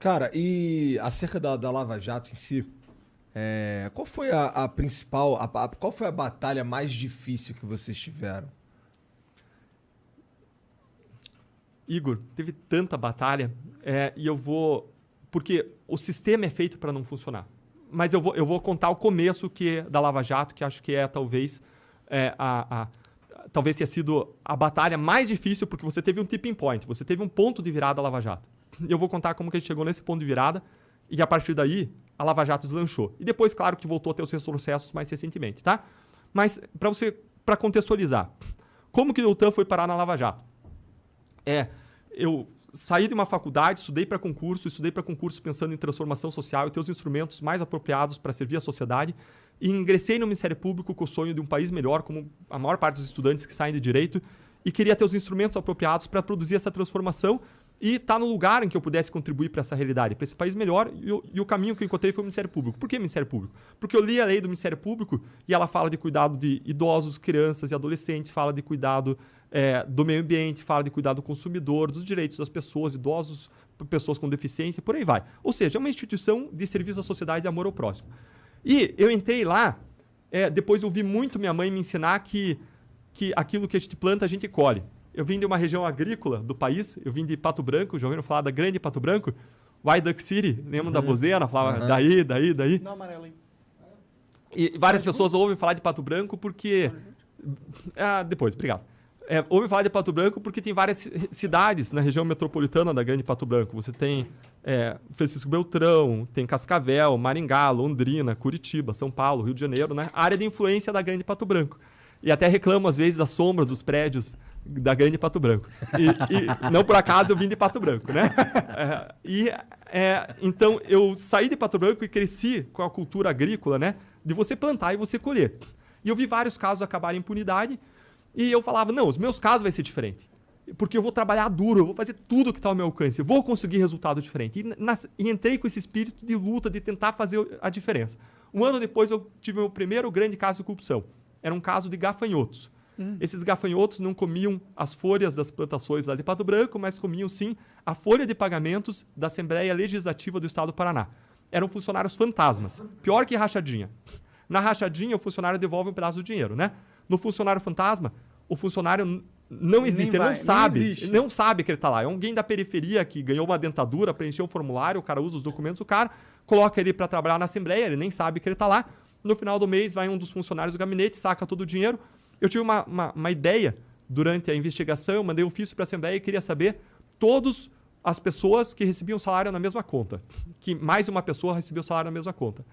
Cara, e acerca da Lava Jato em si, qual foi a principal, qual foi a batalha mais difícil que vocês tiveram? Igor, teve tanta batalha, e eu vou... Porque o sistema é feito para não funcionar. Mas eu vou contar o começo da Lava Jato, que acho que talvez talvez tenha sido a batalha mais difícil, porque você teve um tipping point, você teve um ponto de virada da Lava Jato. E eu vou contar como que a gente chegou nesse ponto de virada, e a partir daí, a Lava Jato deslanchou. E depois, claro, que voltou a ter os seus processos mais recentemente, tá? Mas, para contextualizar, como que o Deltan foi parar na Lava Jato? Eu saí de uma faculdade, estudei para concurso pensando em transformação social e ter os instrumentos mais apropriados para servir a sociedade, e ingressei no Ministério Público com o sonho de um país melhor, como a maior parte dos estudantes que saem de direito, e queria ter os instrumentos apropriados para produzir essa transformação e estar no lugar em que eu pudesse contribuir para essa realidade, para esse país melhor, e o caminho que eu encontrei foi o Ministério Público. Por que Ministério Público? Porque eu li a lei do Ministério Público e ela fala de cuidado de idosos, crianças e adolescentes, fala de cuidado do meio ambiente, fala de cuidado do consumidor, dos direitos das pessoas, idosos, pessoas com deficiência, por aí vai. Ou seja, é uma instituição de serviço à sociedade e de amor ao próximo. E eu entrei lá, depois eu vi muito minha mãe me ensinar que aquilo que a gente planta, a gente colhe. Eu vim de uma região agrícola do país, eu vim de Pato Branco, já ouviram falar da grande Pato Branco? White Duck City, lembram da Bozena? Falava daí. Não, amarelo, hein? E várias pessoas ouvem falar de Pato Branco porque... depois, obrigado. Ouvem falar de Pato Branco porque tem várias cidades na região metropolitana da grande Pato Branco. Você tem Francisco Beltrão, tem Cascavel, Maringá, Londrina, Curitiba, São Paulo, Rio de Janeiro, né? A área de influência da grande Pato Branco. E até reclamo, às vezes, da sombra dos prédios da grande Pato Branco. E não por acaso eu vim de Pato Branco, né? Então, eu saí de Pato Branco e cresci com a cultura agrícola, né? De você plantar e você colher. E eu vi vários casos acabarem em impunidade e eu falava, não, os meus casos vai ser diferente. Porque eu vou trabalhar duro, eu vou fazer tudo que está ao meu alcance, eu vou conseguir resultado diferente. E entrei com esse espírito de luta, de tentar fazer a diferença. Um ano depois, eu tive o meu primeiro grande caso de corrupção. Era um caso de gafanhotos. Esses gafanhotos não comiam as folhas das plantações lá de Pato Branco, mas comiam, sim, a folha de pagamentos da Assembleia Legislativa do Estado do Paraná. Eram funcionários fantasmas. Pior que rachadinha. Na rachadinha, o funcionário devolve um pedaço do dinheiro, né? No funcionário fantasma, o funcionário não existe, ele não sabe que ele está lá. É alguém da periferia que ganhou uma dentadura, preencheu um formulário, o cara usa os documentos do cara, coloca ele para trabalhar na Assembleia, ele nem sabe que ele está lá. No final do mês, vai um dos funcionários do gabinete, saca todo o dinheiro. Eu tive uma ideia durante a investigação, eu mandei um ofício para a Assembleia e queria saber todas as pessoas que recebiam salário na mesma conta. Que mais uma pessoa recebia o salário na mesma conta.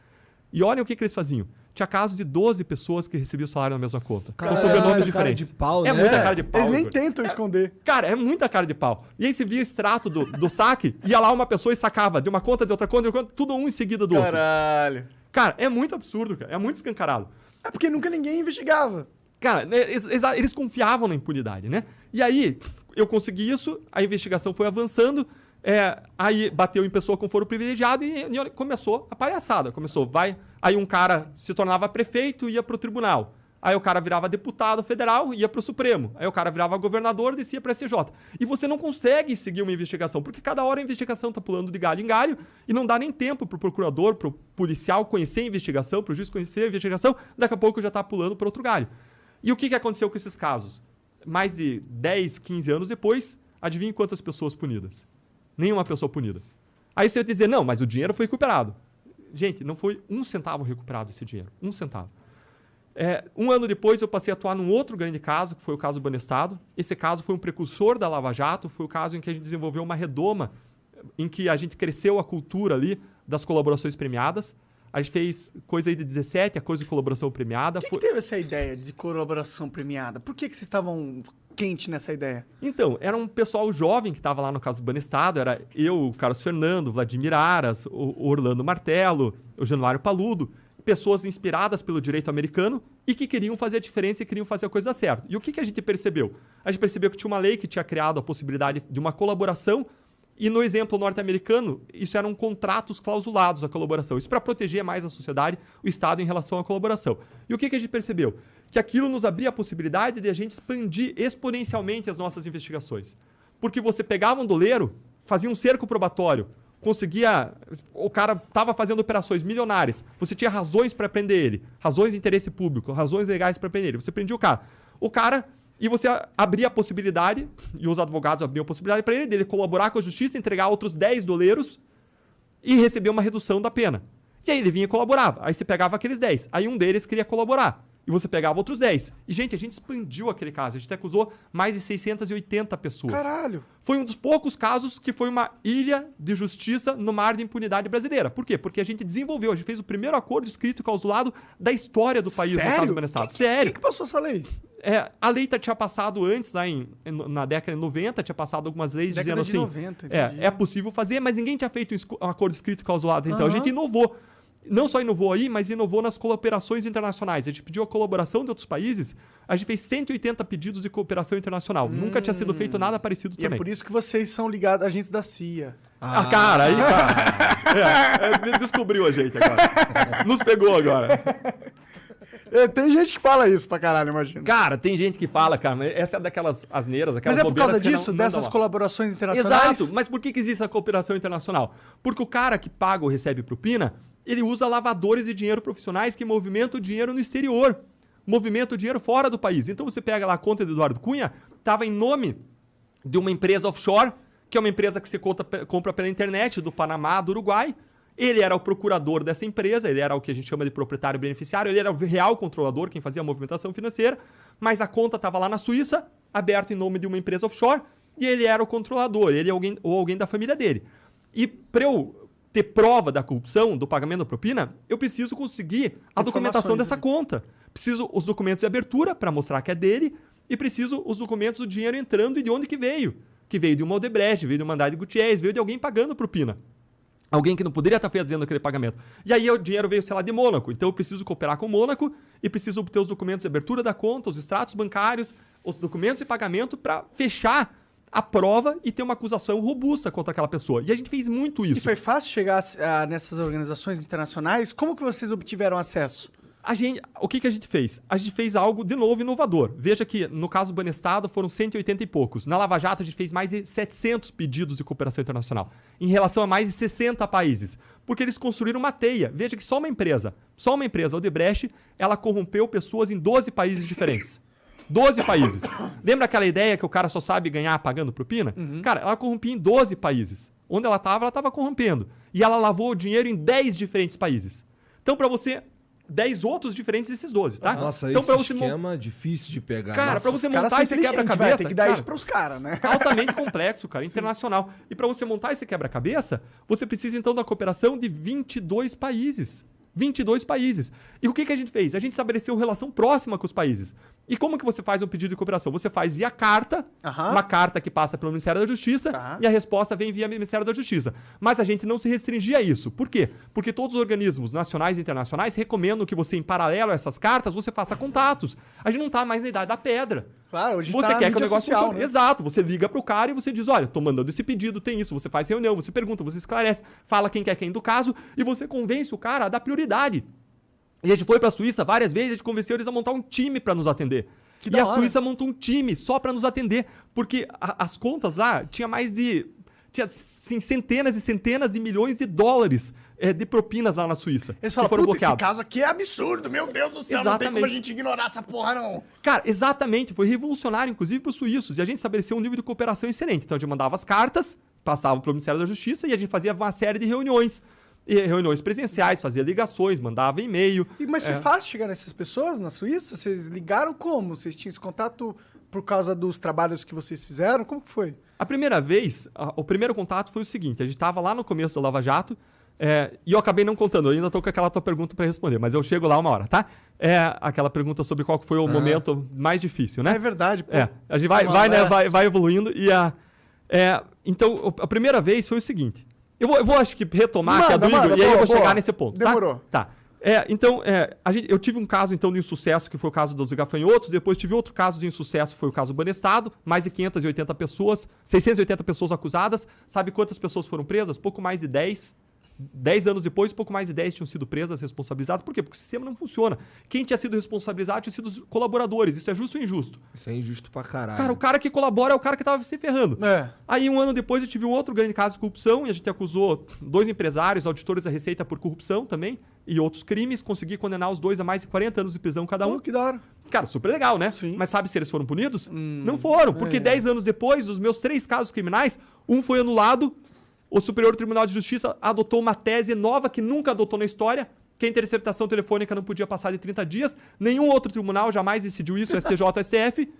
E olhem o que eles faziam. Tinha casos de 12 pessoas que recebiam o salário na mesma conta. Com sobrenomes diferentes. Cara de pau, né? Muita cara de pau. Eles nem tentam esconder. Cara, é muita cara de pau. E aí você via o extrato do saque, ia lá uma pessoa e sacava de uma conta, de outra conta, tudo um em seguida do outro. Caralho. Cara, é muito absurdo, cara. É muito escancarado. É porque nunca ninguém investigava. Cara, eles confiavam na impunidade, né? E aí, eu consegui isso, a investigação foi avançando, aí bateu em pessoa com foro privilegiado e começou a palhaçada. Aí um cara se tornava prefeito e ia pro tribunal. Aí o cara virava deputado federal e ia pro Supremo. Aí o cara virava governador e descia pra STJ. E você não consegue seguir uma investigação, porque cada hora a investigação tá pulando de galho em galho e não dá nem tempo pro procurador, pro policial conhecer a investigação, pro juiz conhecer a investigação, daqui a pouco já tá pulando para outro galho. E o que aconteceu com esses casos? Mais de 10, 15 anos depois, adivinhe quantas pessoas punidas? Nenhuma pessoa punida. Aí você vai dizer, não, mas o dinheiro foi recuperado. Gente, não foi um centavo recuperado esse dinheiro. Um centavo. Um ano depois, eu passei a atuar num outro grande caso, que foi o caso Banestado. Esse caso foi um precursor da Lava Jato, foi o caso em que a gente desenvolveu uma redoma, em que a gente cresceu a cultura ali das colaborações premiadas. A gente fez coisa aí de 17, a coisa de colaboração premiada. Quem que teve essa ideia de colaboração premiada? Por que vocês estavam quente nessa ideia? Então, era um pessoal jovem que estava lá no caso do Banestado. Era eu, o Carlos Fernando, o Vladimir Aras, o Orlando Martello, o Januário Paludo. Pessoas inspiradas pelo direito americano e que queriam fazer a diferença e queriam fazer a coisa dar certo. E o que a gente percebeu? A gente percebeu que tinha uma lei que tinha criado a possibilidade de uma colaboração. E no exemplo norte-americano, isso eram contratos clausulados, a colaboração. Isso para proteger mais a sociedade, o Estado em relação à colaboração. E o que a gente percebeu? Que aquilo nos abria a possibilidade de a gente expandir exponencialmente as nossas investigações. Porque você pegava um doleiro, fazia um cerco probatório, conseguia... O cara estava fazendo operações milionárias. Você tinha razões para prender ele. Razões de interesse público, razões legais para prender ele. Você prendia o cara. O cara... E você abria a possibilidade, e os advogados abriam a possibilidade para ele, dele colaborar com a justiça, entregar outros 10 doleiros e receber uma redução da pena. E aí ele vinha e colaborava. Aí você pegava aqueles 10. Aí um deles queria colaborar. E você pegava outros 10. E, gente, a gente expandiu aquele caso. A gente acusou mais de 680 pessoas. Caralho! Foi um dos poucos casos que foi uma ilha de justiça no mar de impunidade brasileira. Por quê? Porque a gente desenvolveu, a gente fez o primeiro acordo escrito e clausulado da história do país no caso do Banestado. Sério? Quem que passou essa lei? A lei tinha passado antes, lá na década de 90, tinha passado algumas leis dizendo assim... 90, é possível fazer, mas ninguém tinha feito um acordo escrito e clausulado. Então a gente inovou. Não só inovou aí, mas inovou nas cooperações internacionais. A gente pediu a colaboração de outros países. A gente fez 180 pedidos de cooperação internacional. Nunca tinha sido feito nada parecido E também. é por isso que vocês são ligados a agentes da CIA. Cara, aí, cara. Descobriu a gente agora. Nos pegou agora. Tem gente que fala isso pra caralho, imagina. Cara, tem gente que fala, cara, mas essa é daquelas asneiras, aquelas Mas é por causa bobeiras disso, não dessas dão. colaborações internacionais? Exato, mas por que existe a cooperação internacional? Porque o cara que paga ou recebe propina, ele usa lavadores de dinheiro profissionais que movimentam o dinheiro no exterior. Movimenta o dinheiro fora do país. Então você pega lá a conta do Eduardo Cunha, estava em nome de uma empresa offshore, que é uma empresa que você compra pela internet, do Panamá, do Uruguai. Ele era o procurador dessa empresa, ele era o que a gente chama de proprietário beneficiário, ele era o real controlador, quem fazia a movimentação financeira, mas a conta estava lá na Suíça, aberta em nome de uma empresa offshore, e ele era o controlador, ele ou alguém da família dele. E para eu ter prova da corrupção, do pagamento da propina, eu preciso conseguir a documentação dessa conta. Preciso os documentos de abertura para mostrar que é dele, e preciso os documentos do dinheiro entrando e de onde que veio. Que veio de uma Odebrecht, veio de uma Andrade Gutierrez, veio de alguém pagando propina. Alguém que não poderia estar fazendo aquele pagamento. E aí o dinheiro veio, sei lá, de Mônaco. Então eu preciso cooperar com o Mônaco e preciso obter os documentos de abertura da conta, os extratos bancários, os documentos de pagamento para fechar a prova e ter uma acusação robusta contra aquela pessoa. E a gente fez muito isso. E foi fácil chegar nessas organizações internacionais? Como que vocês obtiveram acesso? O que a gente fez? A gente fez algo, de novo, inovador. Veja que, no caso do Banestado, foram 180 e poucos. Na Lava Jato, a gente fez mais de 700 pedidos de cooperação internacional, em relação a mais de 60 países. Porque eles construíram uma teia. Veja que só uma empresa, a Odebrecht, ela corrompeu pessoas em 12 países diferentes. 12 países. Lembra aquela ideia que o cara só sabe ganhar pagando propina? Cara, ela corrompia em 12 países. Onde ela estava corrompendo. E ela lavou o dinheiro em 10 diferentes países. Então, para você... 10 outros diferentes desses 12, tá? Nossa, então, esse esquema é difícil de pegar. Cara, pra você montar esse Vai quebra-cabeça... ter que dar isso pros caras, né? Altamente complexo, cara, internacional. E para você montar esse quebra-cabeça, você precisa, então, da cooperação de 22 países. 22 países. E o que a gente fez? A gente estabeleceu relação próxima com os países. E como que você faz um pedido de cooperação? Você faz via carta, uma carta que passa pelo Ministério da Justiça, e a resposta vem via Ministério da Justiça. Mas a gente não se restringia a isso. Por quê? Porque todos os organismos nacionais e internacionais recomendam que você, em paralelo a essas cartas, você faça contatos. A gente não está mais na idade da pedra. Claro, hoje você quer que o negócio funcione. Né? Exato. Você liga pro cara e você diz, olha, tô mandando esse pedido, tem isso. Você faz reunião, você pergunta, você esclarece, fala quem quer quem do caso e você convence o cara a dar prioridade. E a gente foi pra Suíça várias vezes, a gente convenceu eles a montar um time para nos atender. E a Suíça montou um time só para nos atender, porque as contas lá tinha assim, centenas e centenas de milhões de dólares de propinas lá na Suíça. Eles falam, foram esse bloqueados. caso aqui é absurdo, meu Deus do céu, não tem como a gente ignorar essa porra, não. Cara, exatamente, foi revolucionário, inclusive, para os suíços, e a gente estabeleceu um nível de cooperação excelente. Então a gente mandava as cartas, passava para o Ministério da Justiça e a gente fazia uma série de reuniões. Reuniões presenciais, fazia ligações, mandava e-mail. Mas foi fácil chegar nessas pessoas na Suíça? Vocês ligaram como? Vocês tinham esse contato por causa dos trabalhos que vocês fizeram? Como que foi? A primeira vez, o primeiro contato foi o seguinte, a gente estava lá no começo do Lava Jato, e eu acabei não contando, eu ainda estou com aquela tua pergunta para responder, mas eu chego lá uma hora, tá? Aquela pergunta sobre qual foi o momento mais difícil, né? É verdade, pô. A gente vai evoluindo então, a primeira vez foi o seguinte, eu vou acho que retomar aqui a do Igor, e aí eu vou chegar nesse ponto, Demorou. Tá? Então, eu tive um caso, então, de insucesso, que foi o caso dos gafanhotos, depois tive outro caso de insucesso, foi o caso do Banestado, mais de 580 pessoas, 680 pessoas acusadas, sabe quantas pessoas foram presas? Pouco mais de 10. 10 anos depois, pouco mais de 10 tinham sido presas, responsabilizadas. Por quê? Porque o sistema não funciona. Quem tinha sido responsabilizado tinha sido os colaboradores. Isso é justo ou injusto? Isso é injusto pra caralho. Cara, o cara que colabora é o cara que tava se ferrando. Aí, um ano depois, eu tive um outro grande caso de corrupção e a gente acusou 2 empresários, auditores da Receita por corrupção também e outros crimes. Consegui condenar os 2 a mais de 40 anos de prisão cada um. Que da hora. Cara, super legal, né? Sim. Mas sabe se eles foram punidos? Não foram, porque 10 anos depois, dos meus 3 casos criminais, um foi anulado, o Superior Tribunal de Justiça adotou uma tese nova que nunca adotou na história, que a interceptação telefônica não podia passar de 30 dias, nenhum outro tribunal jamais decidiu isso, STJ ou STF,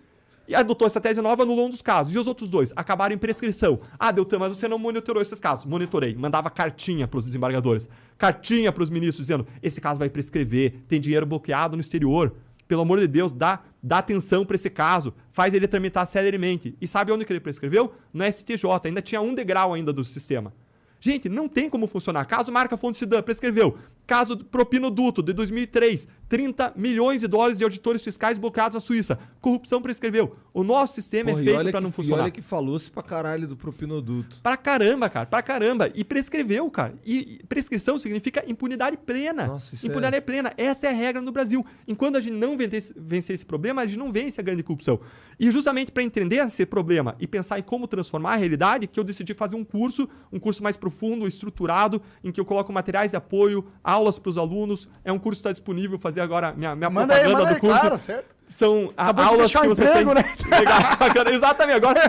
e adotou essa tese nova, anulou um dos casos. E os outros 2 acabaram em prescrição. Ah, Deltan, mas você não monitorou esses casos. Monitorei. Mandava cartinha para os desembargadores. Cartinha para os ministros, dizendo, esse caso vai prescrever, tem dinheiro bloqueado no exterior. Pelo amor de Deus, dá atenção para esse caso. Faz ele tramitar celeremente. E sabe onde que ele prescreveu? No STJ. Ainda tinha um degrau ainda do sistema. Gente, não tem como funcionar. Caso Marca Fonte Sidan, prescreveu. Caso Propino Duto, de 2003, 30 milhões de dólares de auditores fiscais bloqueados na Suíça. Corrupção prescreveu. O nosso sistema é feito para não funcionar. E olha que falou-se pra caralho do propinoduto. Pra caramba, cara. Pra caramba. E prescreveu, cara. E prescrição significa impunidade plena. Nossa, isso impunidade plena. Essa é a regra no Brasil. Enquanto a gente não vencer esse problema, a gente não vence a grande corrupção. E justamente para entender esse problema e pensar em como transformar a realidade, que eu decidi fazer um curso mais profundo, estruturado, em que eu coloco materiais de apoio, aulas para os alunos. É um curso que está disponível, fazer agora minha propaganda do curso. Claro, certo. São aulas que você emprego, tem. Né? Legal, bacana. Exatamente. Agora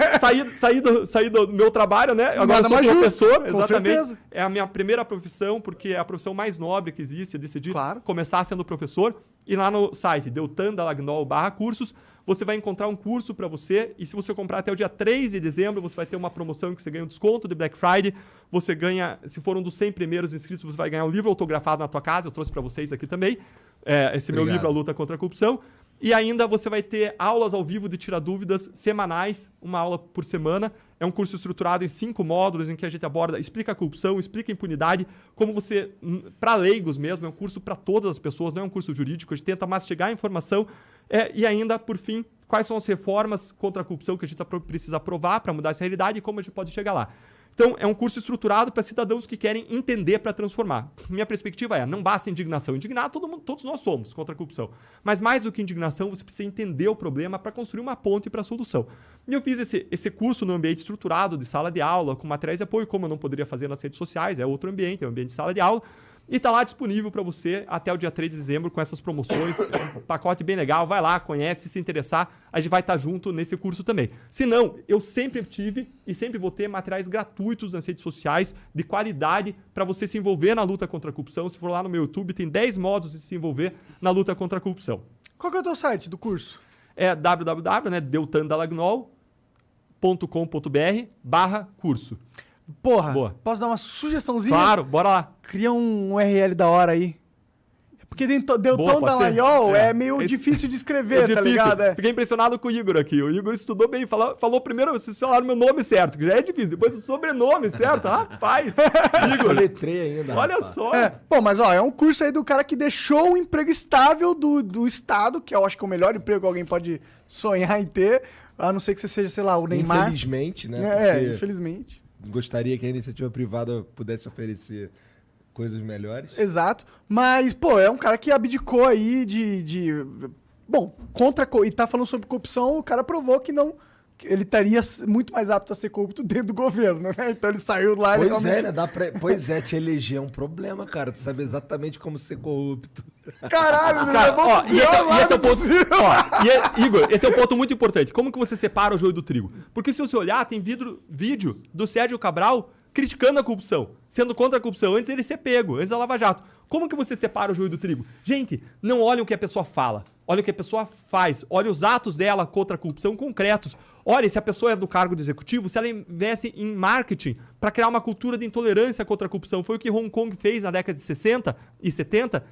saí do meu trabalho, né? Agora sou professor. Com exatamente. Certeza. É a minha primeira profissão, porque é a profissão mais nobre que existe. Eu decidi começar sendo professor. E lá no site, deltandalagnol/cursos, você vai encontrar um curso para você. E se você comprar até o dia 3 de dezembro, você vai ter uma promoção que você ganha um desconto de Black Friday. Você ganha, se for um dos 100 primeiros inscritos, você vai ganhar um livro autografado na tua casa. Eu trouxe para vocês aqui também. Esse meu livro, A Luta contra a Corrupção. E ainda você vai ter aulas ao vivo de tirar dúvidas semanais, uma aula por semana. É um curso estruturado em 5 módulos em que a gente aborda, explica a corrupção, explica a impunidade, como você, para leigos mesmo, é um curso para todas as pessoas, não é um curso jurídico, a gente tenta mastigar a informação. E ainda, por fim, quais são as reformas contra a corrupção que a gente precisa aprovar para mudar essa realidade e como a gente pode chegar lá. Então, é um curso estruturado para cidadãos que querem entender para transformar. Minha perspectiva é, não basta indignação. Indignar todos nós somos contra a corrupção. Mas mais do que indignação, você precisa entender o problema para construir uma ponte para a solução. E eu fiz esse curso no ambiente estruturado de sala de aula, com materiais de apoio, como eu não poderia fazer nas redes sociais, é outro ambiente, é um ambiente de sala de aula. E está lá disponível para você até o dia 3 de dezembro com essas promoções. Um pacote bem legal. Vai lá, conhece, se interessar. A gente vai estar junto nesse curso também. Se não, eu sempre tive e sempre vou ter materiais gratuitos nas redes sociais de qualidade para você se envolver na luta contra a corrupção. Se for lá no meu YouTube, tem 10 modos de se envolver na luta contra a corrupção. Qual que é o teu site do curso? É www.deltandalagnol.com.br/curso. Porra, Boa. Posso dar uma sugestãozinha? Claro, bora lá. Cria um URL da hora aí. Porque Deltan Dallagnol é meio difícil de escrever, tá ligado? Fiquei impressionado com o Igor aqui. O Igor estudou bem, falou primeiro, vocês falaram meu nome certo, que já é difícil. Depois o sobrenome certo, rapaz. Igor. Letrei ainda. Olha só. Pô, mas é um curso aí do cara que deixou o emprego estável do Estado, que eu acho que é o melhor emprego que alguém pode sonhar em ter, a não ser que você seja, sei lá, o Neymar. Infelizmente, né? Infelizmente. Gostaria que a iniciativa privada pudesse oferecer coisas melhores. Exato. Mas, pô, é um cara que abdicou aí Bom, e tá falando sobre corrupção, o cara provou que não... Ele estaria muito mais apto a ser corrupto dentro do governo, né? Então ele saiu lá e Pois é, te eleger é um problema, cara. Tu sabe exatamente como ser corrupto. Caralho, cara, esse é o ponto. Igor, esse é um ponto muito importante. Como que você separa o joio do trigo? Porque se você olhar, tem vídeo do Sérgio Cabral criticando a corrupção, sendo contra a corrupção, antes ele ser pego, antes da Lava Jato. Como que você separa o joio do trigo? Gente, não olhem o que a pessoa fala, olha o que a pessoa faz, olha os atos dela contra a corrupção concretos. Olha, se a pessoa é do cargo de executivo, se ela investe em marketing para criar uma cultura de intolerância contra a corrupção. Foi o que Hong Kong fez na década de 60 e 70,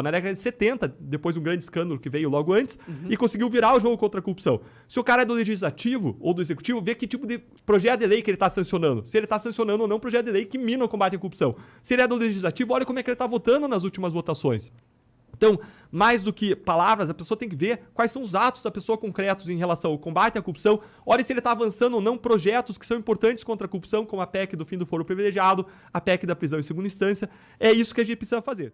na década de 70, depois de um grande escândalo que veio logo antes, e conseguiu virar o jogo contra a corrupção. Se o cara é do legislativo ou do executivo, vê que tipo de projeto de lei que ele está sancionando. Se ele está sancionando ou não um projeto de lei que mina o combate à corrupção. Se ele é do legislativo, olha como é que ele está votando nas últimas votações. Então, mais do que palavras, a pessoa tem que ver quais são os atos da pessoa concretos em relação ao combate à corrupção. Olha se ele está avançando ou não projetos que são importantes contra a corrupção, como a PEC do fim do foro privilegiado, a PEC da prisão em segunda instância. É isso que a gente precisa fazer.